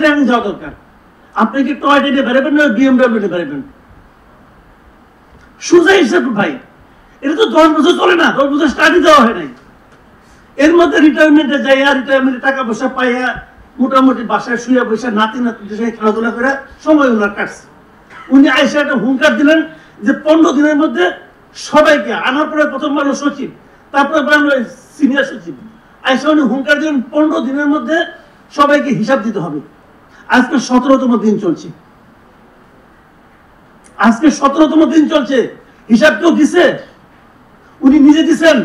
চিটাগাং যাওয়া দরকার। আপনি কি টয়টা নিয়ে বেরোবেন না BMW নিয়ে বেরোবেন? সোজা হিসাব ভাই। এটা তো 10 বছর চলে না, 10 বছর স্টাডি দেওয়া হয় নাই। এর মধ্যে রিটায়ারমেন্টে যাইয়া রিটায়ারমেন্টে টাকা পয়সা পাইয়া মোটামুটি বাসায় শুয়ে বসে নাতি নাতিদের সঙ্গে খেলাধুলা করে সময় ওনার কাটছে। উনি আইসা একটা হুঙ্কার দিলেন যে 15 দিনের মধ্যে সবাইকে, আনার পরে প্রথম বাংলা সচিব, তারপরে বাংলা সিনিয়র সচিব, আইসা উনি হুঙ্কার দিলেন 15 দিনের মধ্যে সবাইকে হিসাব দিতে হবে। আজকে 17তম দিন চলছে, আজকে 17তম দিন চলছে। হিসাব কেউ দিছে? উনি নিজে দিছেন?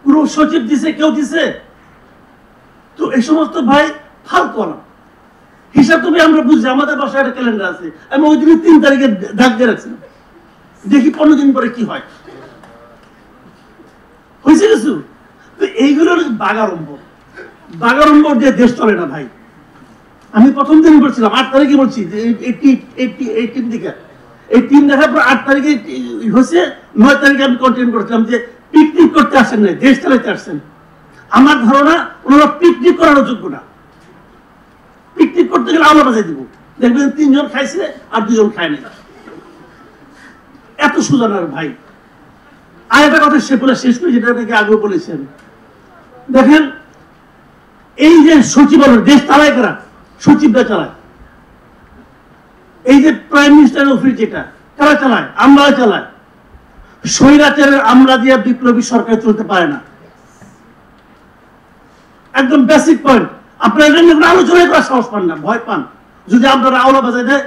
কোন সচিব দিছে? কেউ দিছে? তো এই সমস্ত ভাই ফালতু না। হিসাব তুমি আমরা বুঝছি, আমাদের বাসায় একটা ক্যালেন্ডার আছে, আমি ওই দিনে 3 তারিখে ডাক দিয়ে রাখছিলাম, দেখি 15 দিন পরে কি হয়। হয়েছে কিছু? তো এইগুলোর বাগাড়ম্বর, বাগাড়ম্বর দিয়ে দেশ চলে না ভাই। আমি প্রথম দিন বলছিলাম, 8 তারিখে বলছি যে এই টিম দিকে, এই টিম দেখার পর 8 তারিখে হয়েছে, 9 তারিখে আমি কন্টিনিউ করছিলাম যে পিকনিক করতে আসেন না, দেশ চালাতে আসছেন। আমার ধারণা ওনারা পিকনিক করার যোগ্য না। পিকনিক করতে গেলে আলো বাজাই দিব, দেখবেন 3 জন খাইছে আর 2 জন খায়নি। এত সুজানার ভাই। আর একটা কথা সে বলে শেষ করি, যেটা নাকি আগেও বলেছেন। দেখেন, এই যে সচিবালয় দেশ চালায় কারা? সচিবরা চালায়। এই যে প্রাইম মিনিস্টার অফিস যেটা কারা চালায়? আমরা চালায়। স্বৈরাচারের আমরা দিয়ে বিপ্লবী সরকার চলতে পারে না। একদম বেসিক পয়েন্ট। আপনারা এটা নিয়ে আলোচনা করার সাহস পান না, ভয় পান। যদি আপনারা আওলা বাজায় দেয়,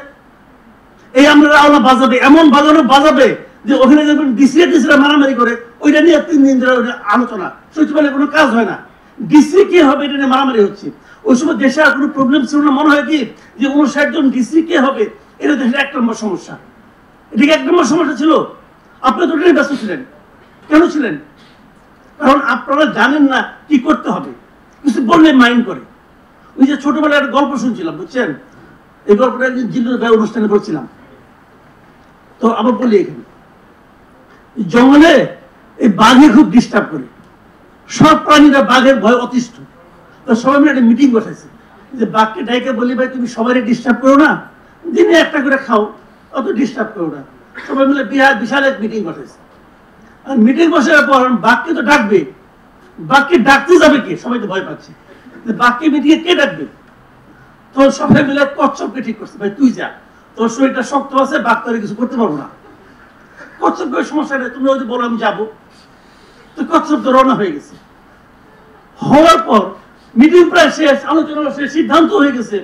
এই আমরা আওলা বাজাবে, এমন বাজাবে যে ওখানে যখন ডিসিরা মারামারি করে, ওইটা নিয়ে 3 দিন ধরে আলোচনা, সচিবালয়ে কোনো কাজ হয় না। ডিসি কে হবে এটা নিয়ে মারামারি হচ্ছে। ওই সময় দেশে আর কোনো প্রবলেম ছিল না। মনে হয় কি যে 59 জন ডিসি কে হবে, এটা দেশের 1 নম্বর সমস্যা। এটা কি 1 নম্বর সমস্যা ছিল? আপনারা তো এটা নিয়ে ব্যস্ত ছিলেন। কেন ছিলেন? কারণ আপনারা জানেন না কি করতে হবে, কিছু বললে মাইন্ড করে। ওই যে ছোটবেলায় একটা গল্প শুনছিলাম, বুঝছেন? এই গল্পটা একদিন জিল্লুর ভাই অনুষ্ঠানে বলছিলাম। তো আবার বলি, এখানে জঙ্গলে এই বাঘে খুব ডিস্টার্ব করে, সব প্রাণীরা বাঘের ভয় অতিষ্ঠ। তো সবাই মিলে একটা মিটিং বসাইছে যে বাঘকে ডাইকে বলি, ভাই তুমি সবাই ডিস্টার্ব করো না, দিনে একটা করে খাও, অত ডিস্টার্ব করো না। সবাই মিলে বিশাল এক মিটিং বসাইছে। আর মিটিং বসার পর বাঘকে তো ডাকবে, বাঘকে ডাকতে যাবে কে? সবাই তো ভয় পাচ্ছে, বাঘকে মিটিংয়ে কে ডাকবে? তো সবাই মিলে কচ্ছপকে ঠিক করছে, ভাই তুই যা, তোর শরীরটা শক্ত আছে, বাঘ তোরে কিছু করতে পারবো না। কচ্ছপকে সমস্যা নেই, তুমি যদি বলো আমি যাবো। তো কচ্ছপ তো রওনা হয়ে গেছে। হওয়ার পর মিটিং প্রায় শেষ, আলোচনা শেষ, সিদ্ধান্ত হয়ে গেছে,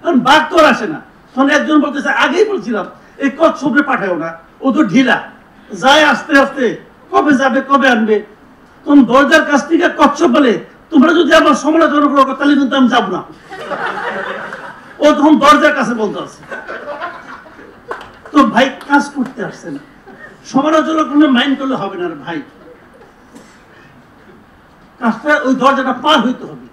কারণ বাঘ তো আর আসে না। তখন একজন বলতেছে, আগেই বলছিলাম এই কচ্ছপে পাঠাও না, ও তো ঢিলা যায়, আস্তে আস্তে কবে যাবে কবে আনবে। তখন দরজার কাছ থেকে কচ্ছপ বলে, তোমরা যদি আমার সমালোচনা করো তাহলে কিন্তু আমি যাবো না। ও তখন দরজার কাছে বলতে আছে। তো ভাই কাজ করতে আসছে না, সমালোচনা কোনো মাইন্ড করলে হবে না ভাই, কাজটা ওই দরজাটা পার হইতে হবে।